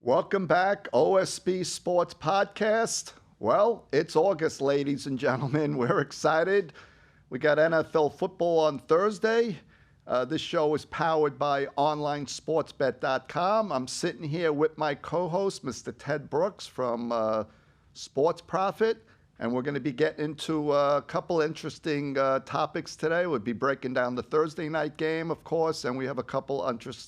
Welcome back, OSB Sports Podcast. Well, it's August, ladies and gentlemen. We're excited. We got NFL football on Thursday. This show is powered by OnlineSportsBet.com. I'm sitting here with my co-host, Mr. Ted Brooks from Sports Profit, and we're going to be getting into a couple interesting topics today. We'll be breaking down the Thursday night game, of course, and we have a couple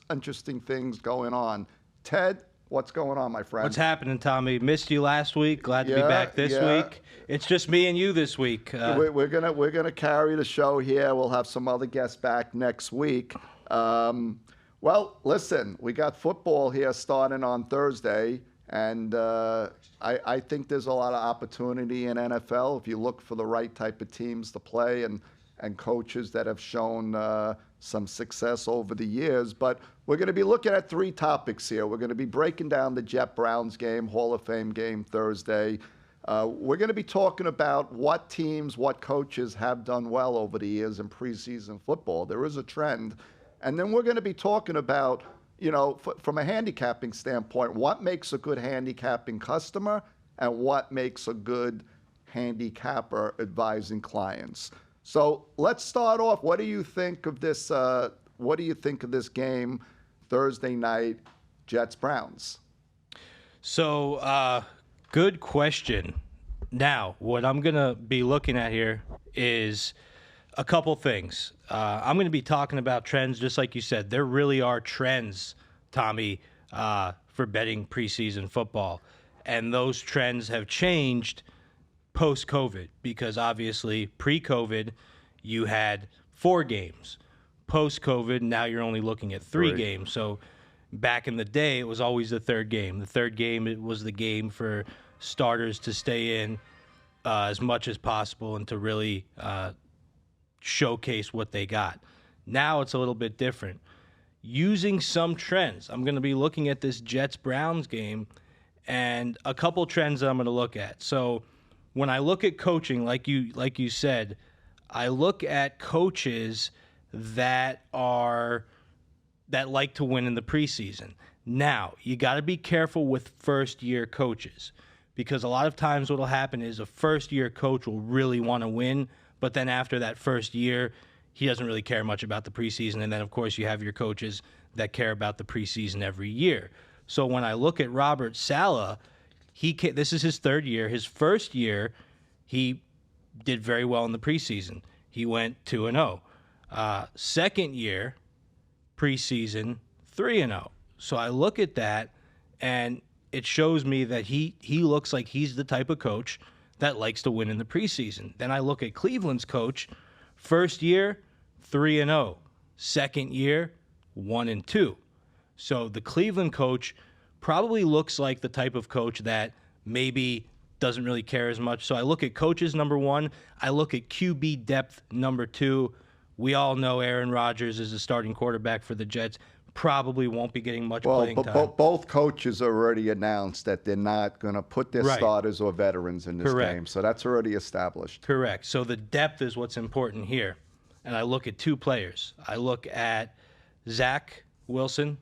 interesting things going on. Ted, what's going on, my friend? What's happening, Tommy? Missed you last week. Glad to be back this week. It's just me and you this week. We're gonna carry the show here. We'll have some other guests back next week. Well, listen, we got football here starting on Thursday, and I think there's a lot of opportunity in NFL if you look for the right type of teams to play and coaches that have shown some success over the years. But we're going to be looking at three topics here. We're going to be breaking down the Jet-Browns game, Hall of Fame game Thursday. We're going to be talking about what teams, what coaches have done well over the years in preseason football. There is a trend. And then we're going to be talking about, from a handicapping standpoint, what makes a good handicapping customer and what makes a good handicapper advising clients. So let's start off. What do you think of this? What do you think of this game Thursday night, Jets-Browns? So, good question. Now, what I'm going to be looking at here is a couple things. I'm going to be talking about trends, just like you said. There really are trends, Tommy, for betting preseason football. And those trends have changed post-COVID, because obviously pre-COVID you had 4 games. Post-COVID, now you're only looking at 3 games. So back in the day, it was always the third game. The third game, it was the game for starters to stay in as much as possible and to really showcase what they got. Now it's a little bit different. Using some trends, I'm going to be looking at this Jets-Browns game and a couple trends that I'm going to look at. So when I look at coaching, like you said, I look at coaches that like to win in the preseason. Now, you got to be careful with first-year coaches, because a lot of times what will happen is a first-year coach will really want to win, but then after that first year, he doesn't really care much about the preseason. And then, of course, you have your coaches that care about the preseason every year. So when I look at Robert Saleh, this is his third year. His first year, he did very well in the preseason. He went 2-0. Second year, preseason, 3-0. So I look at that, and it shows me that he looks like he's the type of coach that likes to win in the preseason. Then I look at Cleveland's coach, first year, 3-0. Second year, 1-2. So the Cleveland coach probably looks like the type of coach that maybe doesn't really care as much. So I look at coaches, number 1. I look at QB depth, number 2. We all know Aaron Rodgers is the starting quarterback for the Jets. Probably won't be getting much playing time. Both coaches already announced that they're not going to put their starters or veterans in this game. So that's already established. Correct. So the depth is what's important here. And I look at 2 players. I look at Zach Wilson.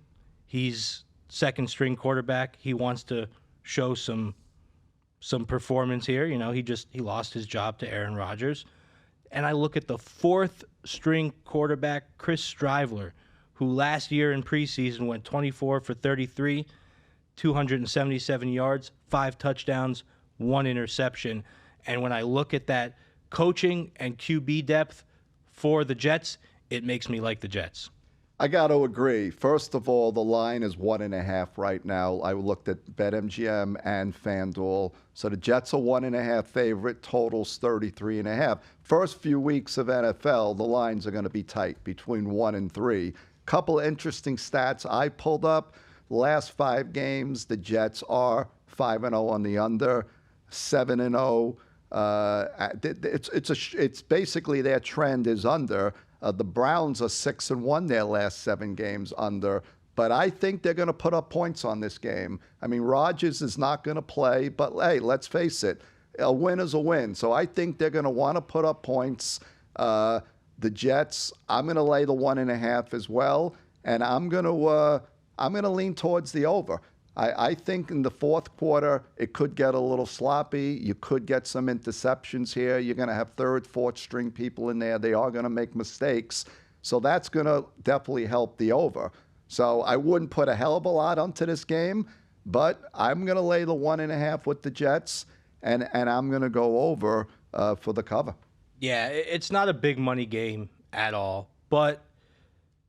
He's second-string quarterback. He wants to show some performance here. He lost his job to Aaron Rodgers. And I look at the 4th-string quarterback, Chris Strivler, who last year in preseason went 24 for 33, 277 yards, 5 touchdowns, 1 interception. And when I look at that coaching and QB depth for the Jets, it makes me like the Jets. I got to agree. First of all, the line is 1.5 right now. I looked at BetMGM and FanDuel. So the Jets are 1.5 favorite. Totals 33.5. First few weeks of NFL, the lines are going to be tight between 1 and 3. Couple interesting stats I pulled up. Last 5 games, the Jets are 5-0 on the under, 7-0. It's basically their trend is under. The Browns are 6-1 their last 7 games under, but I think they're going to put up points on this game. I mean, Rodgers is not going to play, but hey, let's face it, a win is a win. So I think they're going to want to put up points. The Jets, I'm going to lay the 1.5 as well, and I'm going to lean towards the over. I think in the fourth quarter, it could get a little sloppy. You could get some interceptions here. You're going to have third, fourth string people in there. They are going to make mistakes. So that's going to definitely help the over. So I wouldn't put a hell of a lot onto this game, but I'm going to lay the 1.5 with the Jets, and I'm going to go over for the cover. Yeah, it's not a big money game at all, but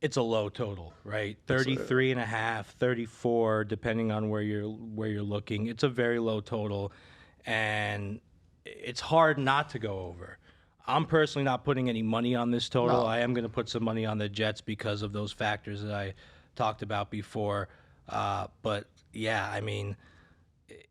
it's a low total, right? 33.5, 34, depending on where you're looking. It's a very low total, and it's hard not to go over. I'm personally not putting any money on this total. No. I am going to put some money on the Jets because of those factors that I talked about before. But yeah, I mean,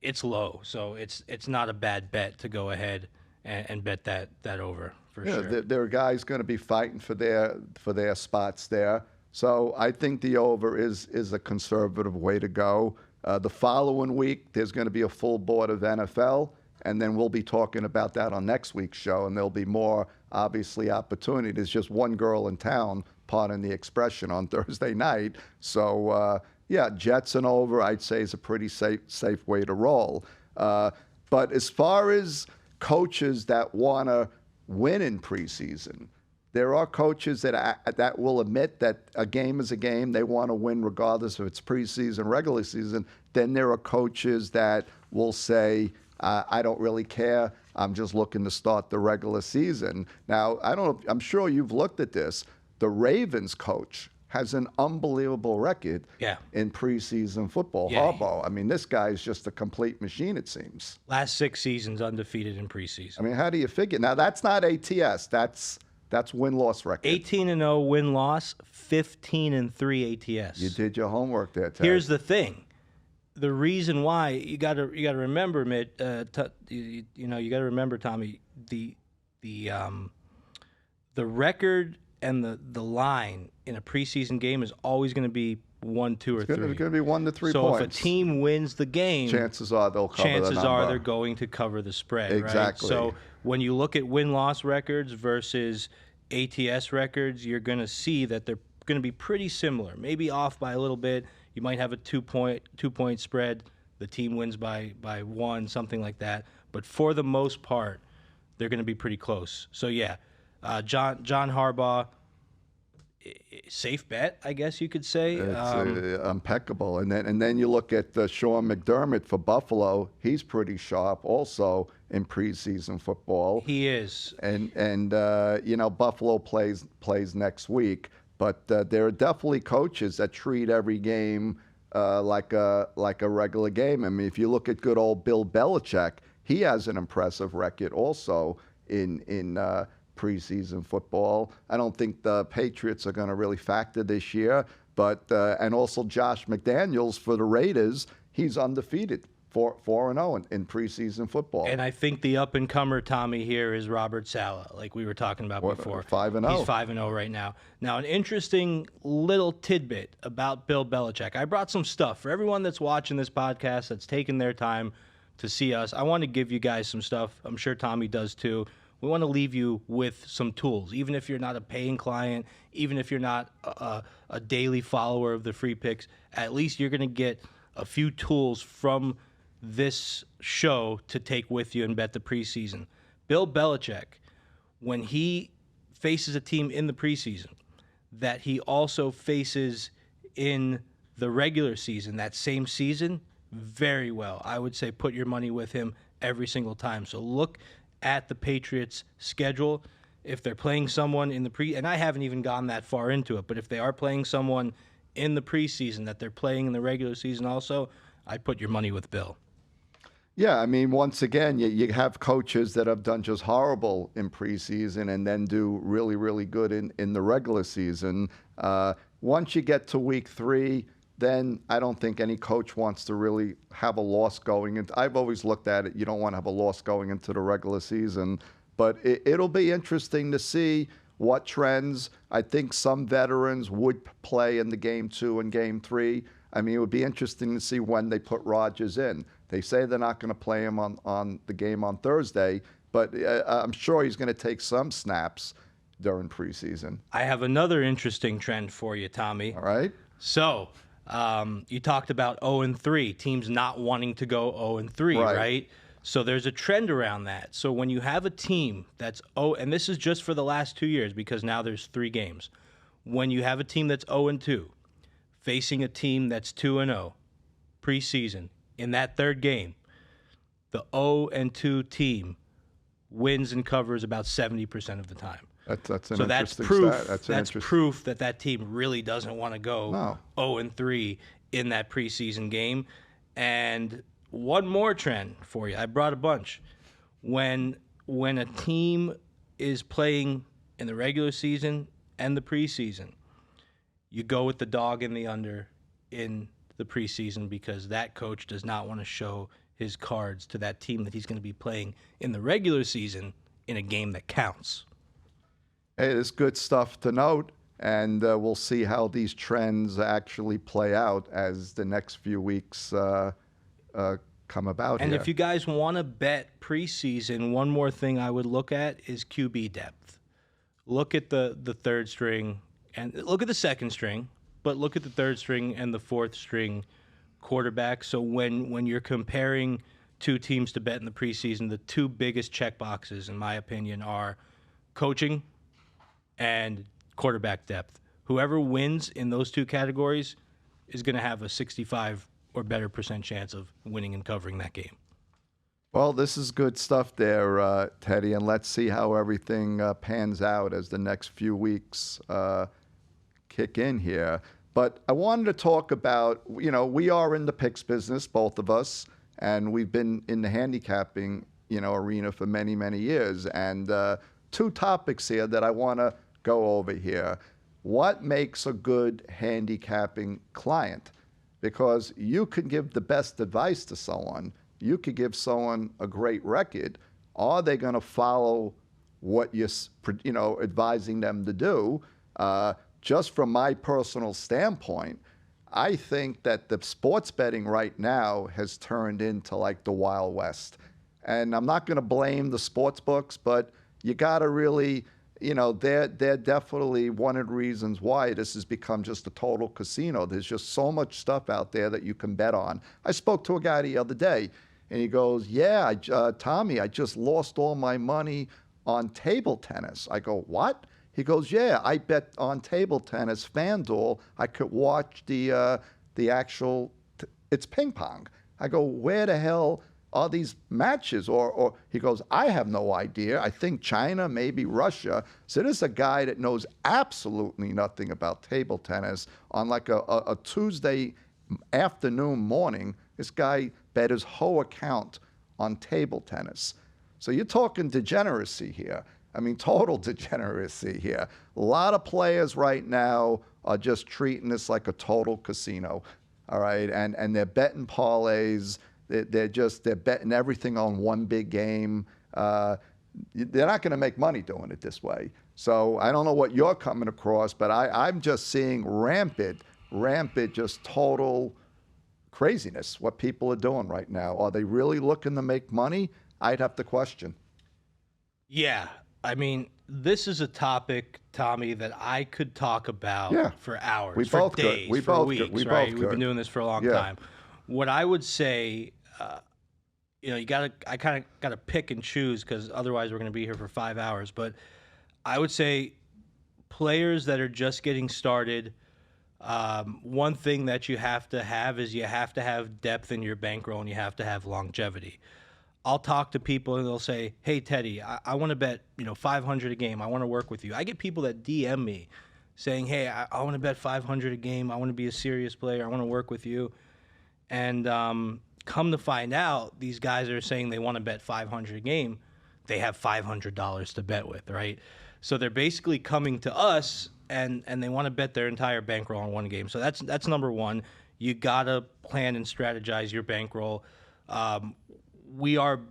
it's low, so it's not a bad bet to go ahead and bet that over. Sure. There are guys going to be fighting for their spots there. So I think the over is a conservative way to go. The following week, there's going to be a full board of NFL, and then we'll be talking about that on next week's show, and there'll be more, obviously, opportunity. There's just one girl in town, pardon the expression, on Thursday night. So, yeah, Jets and over, I'd say, is a pretty safe way to roll. But as far as coaches that want to win in preseason, there are coaches that will admit that a game is a game. They want to win regardless if it's preseason, regular season. Then there are coaches that will say, I don't really care. I'm just looking to start the regular season. Now, I'm sure you've looked at this. The Ravens coach has an unbelievable record in preseason football. Yeah. Harbaugh. I mean, this guy is just a complete machine, it seems. Last 6 seasons undefeated in preseason. I mean, how do you figure? Now, that's not ATS. That's win-loss record. 18-0 win-loss, 15-3 ATS. You did your homework there, Ted. Here's the thing. The reason why you got to remember, you got to remember, Tommy, the record and the line in a preseason game is always going to be 1, 2, or 3. It's going to be 1 to 3 so points. So if a team wins the game, chances are they'll cover the number. Chances are they're going to cover the spread. Exactly. Right? So when you look at win-loss records versus ATS records, you're going to see that they're going to be pretty similar. Maybe off by a little bit. You might have a 2-point spread. The team wins by 1, something like that. But for the most part, they're going to be pretty close. So yeah, John Harbaugh, safe bet, I guess you could say. It's impeccable. And then you look at Sean McDermott for Buffalo. He's pretty sharp also in preseason football. He is. And Buffalo plays next week. But there are definitely coaches that treat every game like a regular game. I mean, if you look at good old Bill Belichick, he has an impressive record also in preseason football. I don't think the Patriots are going to really factor this year, but and also Josh McDaniels for the Raiders, he's undefeated, 4-0 in preseason football. And I think the up-and-comer, Tommy, here is Robert Saleh, like we were talking about before. 5-0. He's 5-0 right now. Now, an interesting little tidbit about Bill Belichick. I brought some stuff for everyone that's watching this podcast, that's taken their time to see us. I want to give you guys some stuff. I'm sure Tommy does too. We want to leave you with some tools, even if you're not a paying client, even if you're not a daily follower of the free picks. At least you're going to get a few tools from this show to take with you and bet the preseason. Bill Belichick, when he faces a team in the preseason that he also faces in the regular season, that same season, very well. I would say put your money with him every single time. So look at the Patriots' schedule. If they're playing someone in the and I haven't even gone that far into it, but if they are playing someone in the preseason that they're playing in the regular season also, I'd put your money with Bill. Yeah, I mean, once again, you have coaches that have done just horrible in preseason and then do really, really good in the regular season. Once you get to week 3, then I don't think any coach wants to really have a loss going into. I've always looked at it. You don't want to have a loss going into the regular season, but it'll be interesting to see what trends. I think some veterans would play in the game 2 and game 3. I mean, it would be interesting to see when they put Rodgers in. They say they're not going to play him on the game on Thursday, but I'm sure he's going to take some snaps during preseason. I have another interesting trend for you, Tommy. All right. So You talked about 0-3, teams not wanting to go 0-3, right? So there's a trend around that. So when you have a team that's and this is just for the last 2 years because now there's 3 games. When you have a team that's 0-2 facing a team that's 2-0 preseason, in that third game, the 0-2 team wins and covers about 70% of the time. That's an so that's interesting proof. stat. That's proof that that team really doesn't want to go 0-3 in that preseason game. And one more trend for you. I brought a bunch. When a team is playing in the regular season and the preseason, you go with the dog in the under in the preseason because that coach does not want to show his cards to that team that he's going to be playing in the regular season in a game that counts. Hey, it's good stuff to note, and we'll see how these trends actually play out as the next few weeks come about. And here. if you guys want to bet preseason, one more thing I would look at is QB depth. Look at the third string and look at the second string, but look at the third string and the fourth string quarterback. So when you're comparing two teams to bet in the preseason, the two biggest check boxes, in my opinion, are coaching and quarterback depth. Whoever wins in those two categories is going to have a 65 or better % chance of winning and covering that game. Well, this is good stuff there, Teddy, and let's see how everything pans out as the next few weeks kick in here. But I wanted to talk about, we are in the picks business, both of us, and we've been in the handicapping, arena for many, many years. And two topics here that I want to go over here. What makes a good handicapping client? Because you can give the best advice to someone. You could give someone a great record. Are they going to follow what you're, advising them to do? Just from my personal standpoint, I think that the sports betting right now has turned into like the Wild West. And I'm not going to blame the sports books, but you got to really, they're definitely one of the reasons why this has become just a total casino. There's just so much stuff out there that you can bet on. I spoke to a guy the other day, and he goes, Tommy, I just lost all my money on table tennis. I go, what? He goes, yeah, I bet on table tennis, FanDuel. I could watch the actual, it's ping pong. I go, where the hell are these matches? Or he goes, I have no idea. I think China, maybe Russia. So this is a guy that knows absolutely nothing about table tennis. On like a Tuesday afternoon, morning, this guy bet his whole account on table tennis. So you're talking degeneracy here. I mean, total degeneracy here. A lot of players right now are just treating this like a total casino, all right? And they're betting parlays. They're betting everything on one big game. They're not going to make money doing it this way. So I don't know what you're coming across, but I'm just seeing rampant, just total craziness, what people are doing right now. Are they really looking to make money? I'd have to question. Yeah. I mean, this is a topic, Tommy, that I could talk about for hours, for days, for weeks, right? We've been doing this for a long time. What I would say, I kind of got to pick and choose because otherwise we're going to be here for 5 hours. But I would say players that are just getting started, one thing that you have to have is you have to have depth in your bankroll and you have to have longevity. I'll talk to people and they'll say, hey, Teddy, I want to bet, $500 a game. I want to work with you. I get people that DM me saying, hey, I want to bet $500 a game. I want to be a serious player. I want to work with you. And come to find out, these guys are saying they want to bet $500 a game. They have $500 to bet with, right? So they're basically coming to us and they want to bet their entire bankroll on one game. So that's number one. You got to plan and strategize your bankroll. We are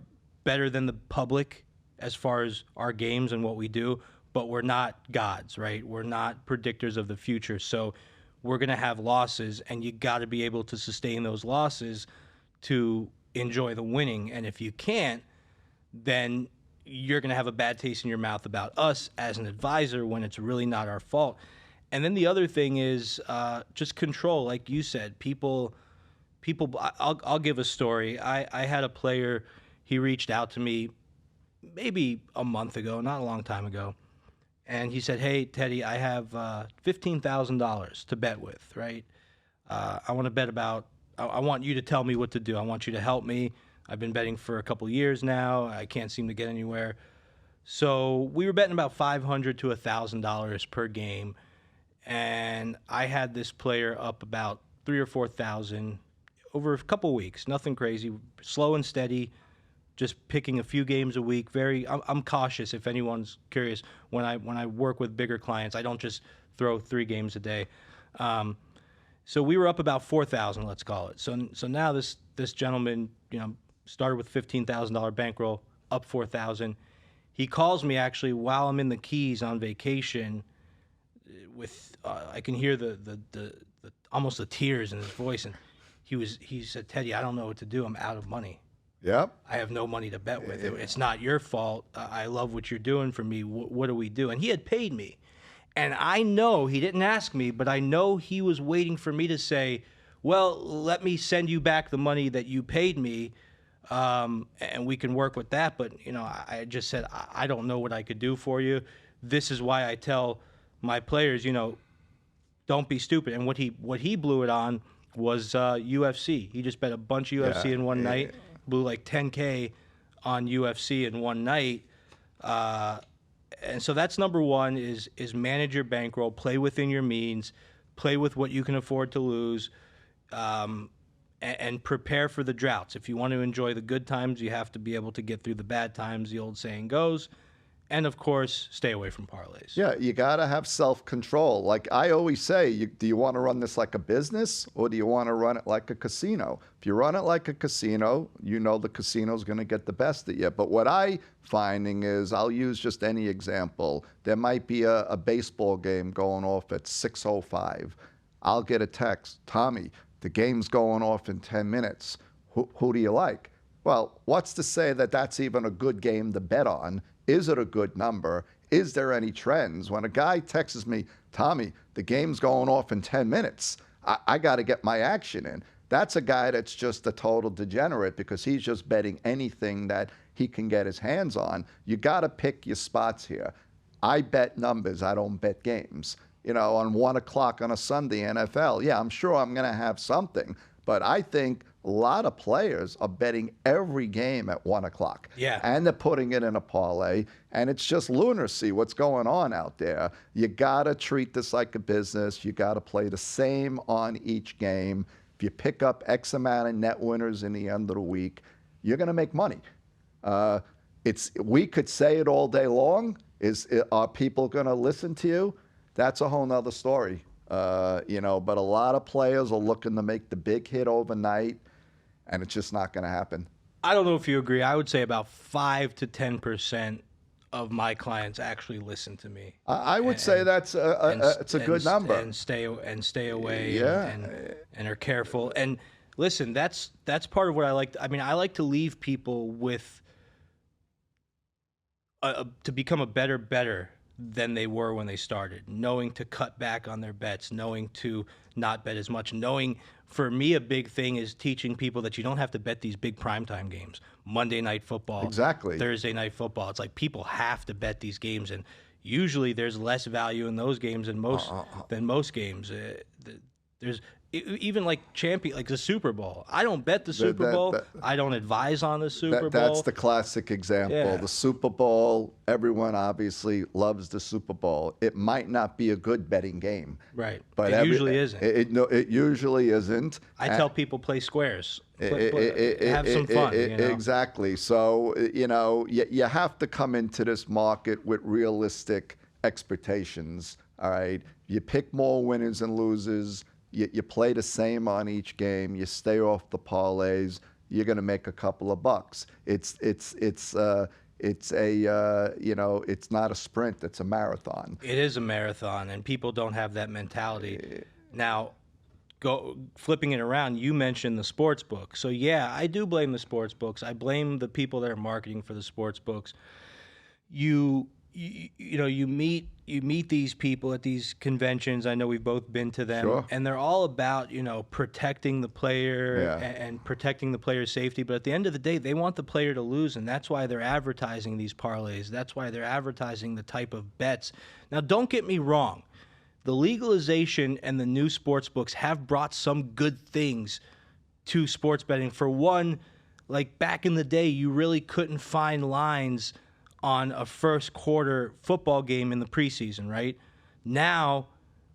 better than the public as far as our games and what we do, but we're not gods, right? We're not predictors of the future. So we're going to have losses, and you got to be able to sustain those losses to enjoy the winning. And if you can't, then you're going to have a bad taste in your mouth about us as an advisor when it's really not our fault. And then the other thing is just control, like you said. People. I'll give a story. I had a player. He reached out to me maybe a month ago, not a long time ago, and he said, "Hey, Teddy, I have $15,000 to bet with. Right? I want to bet about. I want you to tell me what to do. I want you to help me. I've been betting for a couple years now. I can't seem to get anywhere." So we were betting about $500 to $1,000 per game, and I had this player up about 3,000 or 4,000 over a couple weeks. Nothing crazy, slow and steady, just picking a few games a week. I'm cautious. If anyone's curious, when I work with bigger clients, I don't just throw 3 games a day. So we were up about 4,000, let's call it. So now this gentleman, started with $15,000 bankroll, up 4,000. He calls me actually while I'm in the Keys on vacation. With I can hear the almost the tears in his voice, and he said, "Teddy, I don't know what to do. I'm out of money. Yep. I have no money to bet with. It's not your fault. I love what you're doing for me. What do we do?" And he had paid me. And I know he didn't ask me, but I know he was waiting for me to say, "Well, let me send you back the money that you paid me, and we can work with that." But, I just said, I don't know what I could do for you. This is why I tell my players, don't be stupid. And what he blew it on was UFC. He just bet a bunch of UFC in one night, blew like $10K on UFC in one night. And so that's number one is manage your bankroll, play within your means, play with what you can afford to lose, and prepare for the droughts. If you want to enjoy the good times, you have to be able to get through the bad times, the old saying goes. And, of course, stay away from parlays. Yeah, you got to have self-control. Like I always say, do you want to run this like a business or do you want to run it like a casino? If you run it like a casino, the casino's going to get the best of you. But what I finding is, I'll use just any example. There might be a baseball game going off at 6:05. I'll get a text, "Tommy, the game's going off in 10 minutes. Who do you like?" Well, what's to say that that's even a good game to bet on? Is it a good number? Is there any trends? When a guy texts me, "Tommy, the game's going off in 10 minutes. I got to get my action in." That's a guy that's just a total degenerate because he's just betting anything that he can get his hands on. You got to pick your spots here. I bet numbers. I don't bet games. On 1 o'clock on a Sunday, NFL, yeah, I'm sure I'm going to have something. But I think a lot of players are betting every game at 1 o'clock. Yeah. And they're putting it in a parlay. And it's just lunacy what's going on out there. You got to treat this like a business. You got to play the same on each game. If you pick up X amount of net winners in the end of the week, you're going to make money. We could say it all day long. Are people going to listen to you? That's a whole nother story. But a lot of players are looking to make the big hit overnight, and it's just not going to happen. I don't know if you agree. I would say about 5 to 10% of my clients actually listen to me. I would say that's it's a good number. And stay away. Yeah. And are careful. And listen, that's part of what I like. I mean, I like to leave people with to become a better than they were when they started, knowing to cut back on their bets, knowing to not bet as much, knowing, for me, a big thing is teaching people that you don't have to bet these big primetime games, Monday Night Football, exactly, Thursday Night Football. It's like people have to bet these games, and usually there's less value in those games than most games. There's even like the Super Bowl. I don't bet the Super Bowl. I don't advise on the Super Bowl. That's the classic example. Yeah. The Super Bowl, everyone obviously loves the Super Bowl. It might not be a good betting game. Right. But it usually isn't. It usually isn't. I tell people play squares. Have some fun. Exactly. So, you have to come into this market with realistic expectations. All right. You pick more winners and losers. You play the same on each game. You stay off the parlays. You're going to make a couple of bucks. It's not a sprint. It's a marathon. It is a marathon, and people don't have that mentality. Now, flipping it around, you mentioned the sports book. So yeah, I do blame the sports books. I blame the people that are marketing for the sports books. You you meet these people at these conventions. I know we've both been to them, Sure. and they're all about protecting the player Yeah. and protecting the player's safety. But at the end of the day, they want the player to lose, and that's why they're advertising these parlays. That's why they're advertising the type of bets. Now, don't get me wrong. The legalization and the new sports books have brought some good things to sports betting. For one, like back in the day, you really couldn't find lines on a first quarter football game in the preseason, right? Now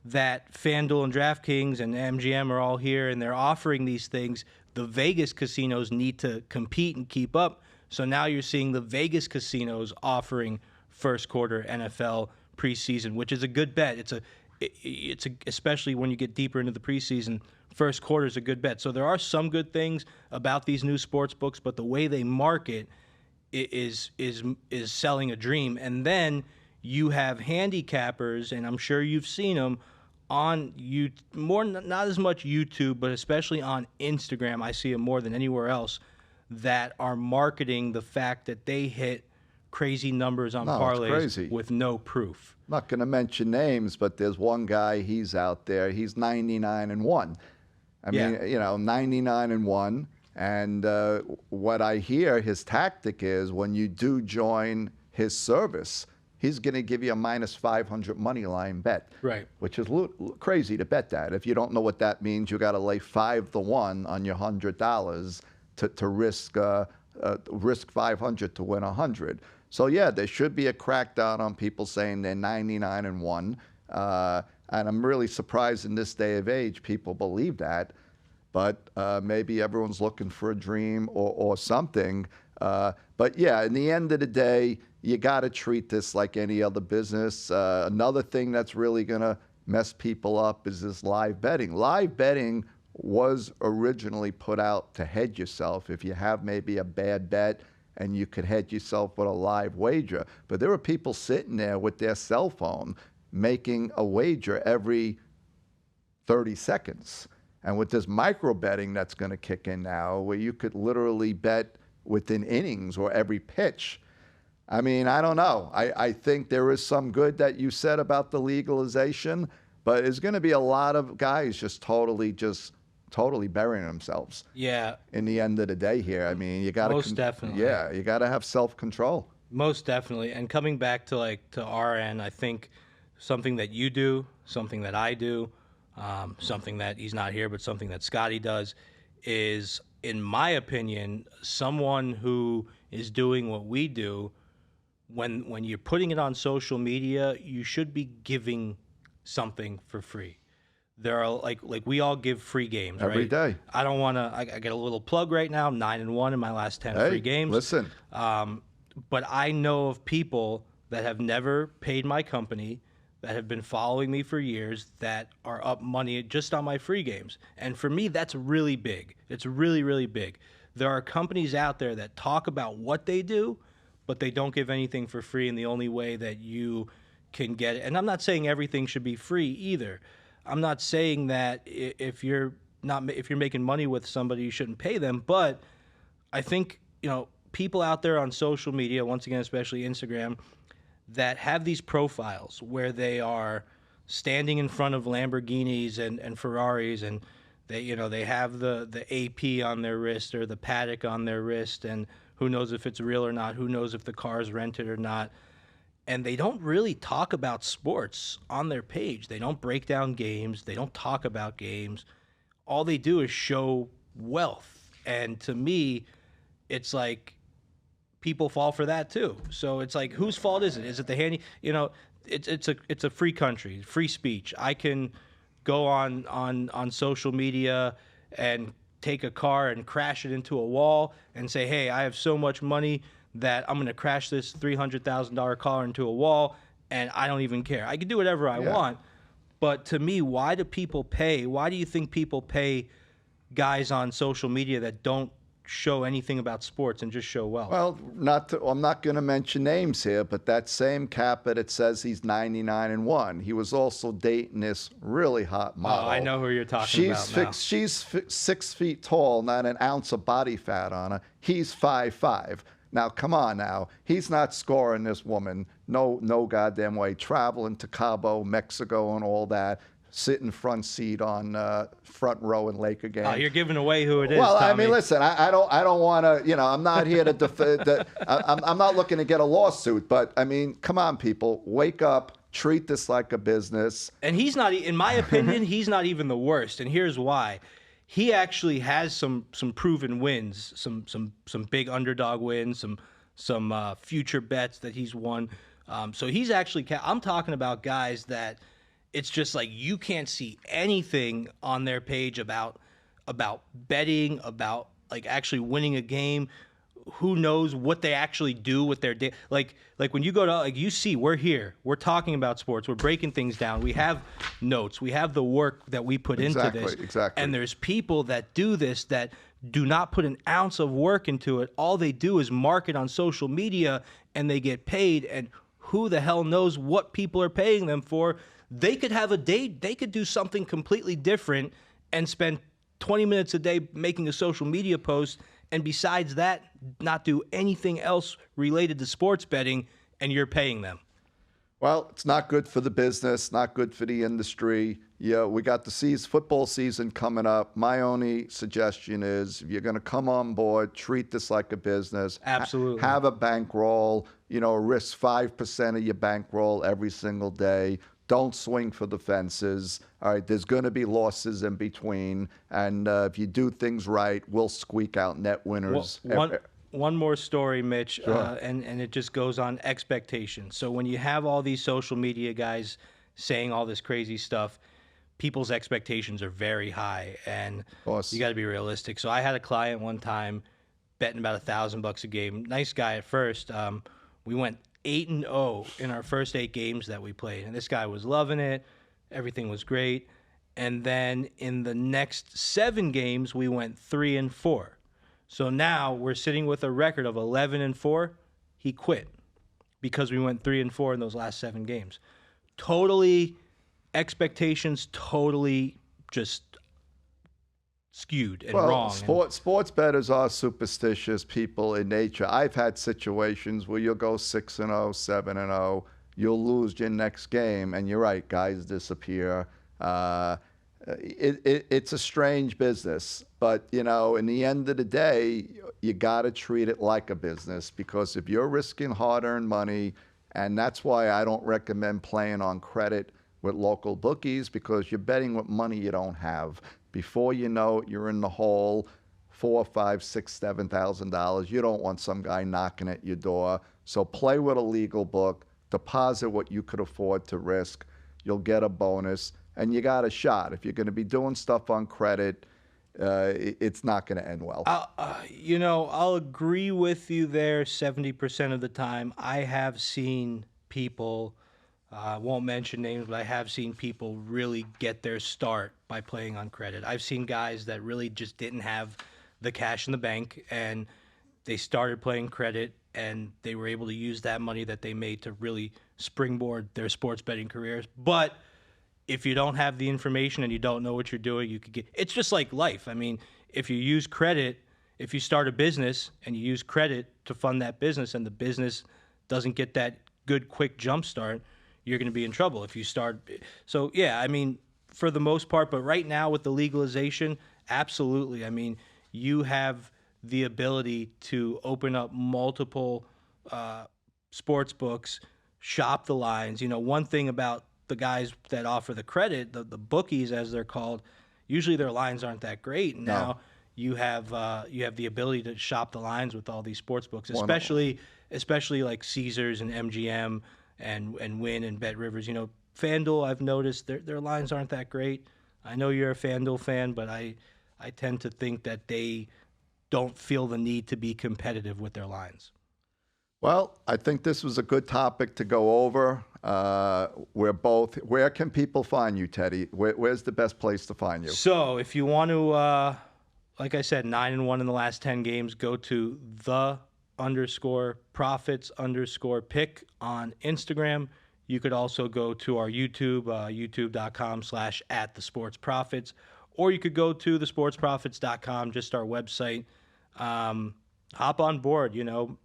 that FanDuel and DraftKings and MGM are all here and they're offering these things, the Vegas casinos need to compete and keep up. So now you're seeing the Vegas casinos offering first quarter NFL preseason, which is a good bet. It's especially when you get deeper into the preseason, first quarter is a good bet. So there are some good things about these new sports books, but the way they market is selling a dream. And then you have handicappers, and I'm sure you've seen them on not as much YouTube, but especially on Instagram. I see them more than anywhere else that are marketing the fact that they hit crazy numbers on parlays with no proof. I'm not going to mention names, but there's one guy, he's out there. He's 99-1. I mean, 99-1. And what I hear his tactic is when you do join his service, he's going to give you a minus 500 money line bet. Right. Which is crazy to bet that. If you don't know what that means, you got to lay 5-1 on your $100 to risk 500 to win 100. So yeah, there should be a crackdown on people saying they're 99-1. And I'm really surprised in this day of age people believe that. But maybe everyone's looking for a dream or something. But yeah, in the end of the day, you got to treat this like any other business. Another thing that's really going to mess people up is this live betting. Live betting was originally put out to hedge yourself. If you have maybe a bad bet and you could hedge yourself with a live wager. But there were people sitting there with their cell phone making a wager every 30 seconds. And with this micro betting that's going to kick in now, where you could literally bet within innings or every pitch. I mean, I don't know. I think there is some good that you said about the legalization, but there's going to be a lot of guys just totally burying themselves. Yeah. In the end of the day here. I mean, you got to... Most definitely. Yeah, you got to have self-control. Most definitely. And coming back to our end, I think something that you do, something that I do, something that he's not here, but something that Scotty does is, in my opinion, someone who is doing what we do. When you're putting it on social media, you should be giving something for free. There are like we all give free games every right? day. I don't want to. I get a little plug right now. I'm 9-1 in my last 10 free games. Listen, but I know of people that have never paid my company, that have been following me for years, that are up money just on my free games. And for me, that's really big. It's really, really big. There are companies out there that talk about what they do, but they don't give anything for free, and the only way that you can get it. And I'm not saying everything should be free either. I'm not saying that if you're making money with somebody, you shouldn't pay them. But I think, people out there on social media, once again, especially Instagram, that have these profiles where they are standing in front of Lamborghinis and Ferraris, and they have the AP on their wrist or the Paddock on their wrist, and who knows if it's real or not, who knows if the car's rented or not. And they don't really talk about sports on their page. They don't break down games. They don't talk about games. All they do is show wealth. And to me, it's like people fall for that too. So it's like, whose fault is it? Is it the handy? It's a free country, free speech. I can go on social media and take a car and crash it into a wall and say, hey, I have so much money that I'm going to crash this $300,000 car into a wall, and I don't even care. I can do whatever I want. But to me, why do people pay? Why do you think people pay guys on social media that don't show anything about sports and just show wealth? Well, I'm not going to mention names here, but that same Kappa that says he's 99-1, he was also dating this really hot model. Oh, I know who you're talking about now. She's 6 feet tall, not an ounce of body fat on her. He's 5'5". Now, come on now. He's not scoring this woman. No goddamn way. Traveling to Cabo, Mexico and all that. Sitting front seat on front row in Laker game. Oh, you're giving away who it is, Well, Tommy. I mean, listen, I don't want to, I'm not here to defend. I'm not looking to get a lawsuit, but I mean, come on, people, wake up, treat this like a business. And he's not, in my opinion, he's not even the worst. And here's why. He actually has some proven wins, some big underdog wins, some future bets that he's won. So he's actually, I'm talking about guys that it's just like you can't see anything on their page about betting, about like actually winning a game. Who knows what they actually do with their day? Like when you go to, like, you see, we're here, we're talking about sports, we're breaking things down, we have notes, we have the work that we put into this. Exactly. And there's people that do this that do not put an ounce of work into it. All they do is market on social media, and they get paid. And who the hell knows what people are paying them for? They could have a date. They could do something completely different and spend 20 minutes a day making a social media post, and besides that, not do anything else related to sports betting, and you're paying them. Well, it's not good for the business, not good for the industry. Yeah, we got the football season coming up. My only suggestion is, if you're going to come on board, treat this like a business. Absolutely. Have a bankroll, risk 5% of your bankroll every single day. Don't swing for the fences. All right, there's going to be losses in between. And if you do things right, we'll squeak out net winners. One more story, Mitch, Sure. and it just goes on expectations. So when you have all these social media guys saying all this crazy stuff, people's expectations are very high, and you got to be realistic. So I had a client one time betting about $1,000 a game. Nice guy at first. We went 8-0 in our first 8 games that we played, and this guy was loving it. Everything was great. And then in the next 7 games, we went 3-4. So now we're sitting with a record of 11-4. He quit because we went 3-4 in those last 7 games. Totally expectations, totally just skewed and wrong. Sports bettors are superstitious people in nature. I've had situations where you'll go 6-0, 7-0, you'll lose your next game, and you're right, guys disappear. It's a strange business, but in the end of the day, you got to treat it like a business, because if you're risking hard-earned money, and that's why I don't recommend playing on credit with local bookies, because you're betting with money you don't have. Before you know it, you're in the hole, $4,000, $5,000, $6,000, $7,000. You don't want some guy knocking at your door. So play with a legal book, deposit what you could afford to risk. You'll get a bonus, and you got a shot. If you're going to be doing stuff on credit, it's not going to end well. I'll agree with you there 70% of the time. I have seen people, I won't mention names, but I have seen people really get their start by playing on credit. I've seen guys that really just didn't have the cash in the bank, and they started playing credit, and they were able to use that money that they made to really springboard their sports betting careers. But if you don't have the information and you don't know what you're doing, you could get, it's just like life. I mean, if you use credit, if you start a business and you use credit to fund that business, and the business doesn't get that good, quick jump start, you're going to be in trouble if you start. So, yeah, I mean, for the most part, but right now with the legalization, absolutely. I mean, you have the ability to open up multiple sports books, shop the lines. One thing about the guys that offer the credit, the bookies as they're called, usually their lines aren't that great. And now you have the ability to shop the lines with all these sports books, especially like Caesars and MGM and Wynn and Bet Rivers. FanDuel, I've noticed their lines aren't that great. I know you're a FanDuel fan, but I tend to think that they don't feel the need to be competitive with their lines. Well, I think this was a good topic to go over. Where can people find you, Teddy? Where's the best place to find you? So if you want to, like I said, 9-1 in the last 10 games, go to _profits_pick on Instagram. You could also go to our YouTube, youtube.com/@thesportsprofits, or you could go to thesportsprofits.com, just our website. hop on board.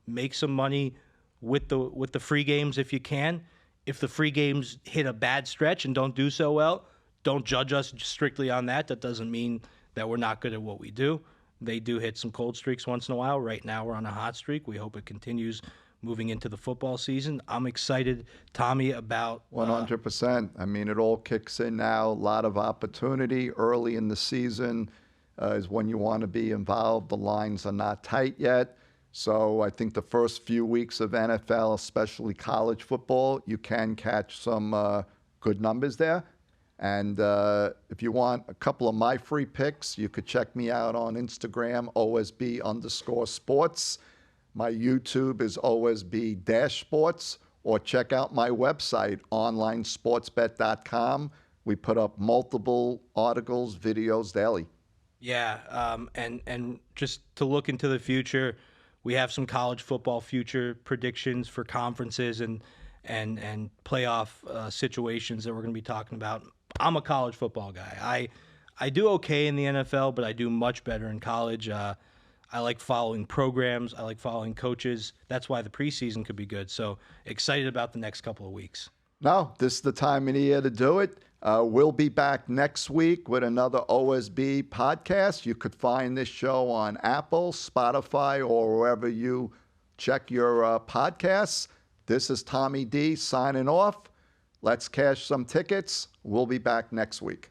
Make some money with the free games if you can. If the free games hit a bad stretch and don't do so well, don't judge us strictly on that. That doesn't mean that we're not good at what we do. They do hit some cold streaks once in a while. Right now we're on a hot streak. We hope it continues moving into the football season. I'm excited, Tommy, about 100%. I mean, it all kicks in now. A lot of opportunity early in the season is when you want to be involved. The lines are not tight yet. So I think the first few weeks of NFL, especially college football, you can catch some good numbers there. And if you want a couple of my free picks, you could check me out on Instagram, OSB_sports. My YouTube is OSB-sports, or check out my website, onlinesportsbet.com. We put up multiple articles, videos daily. Yeah, and just to look into the future, we have some college football future predictions for conferences and playoff situations that we're going to be talking about. I'm a college football guy. I do okay in the NFL, but I do much better in college. I like following programs. I like following coaches. That's why the preseason could be good. So excited about the next couple of weeks. No, this is the time of the year to do it. We'll be back next week with another OSB podcast. You could find this show on Apple, Spotify, or wherever you check your podcasts. This is Tommy D signing off. Let's cash some tickets. We'll be back next week.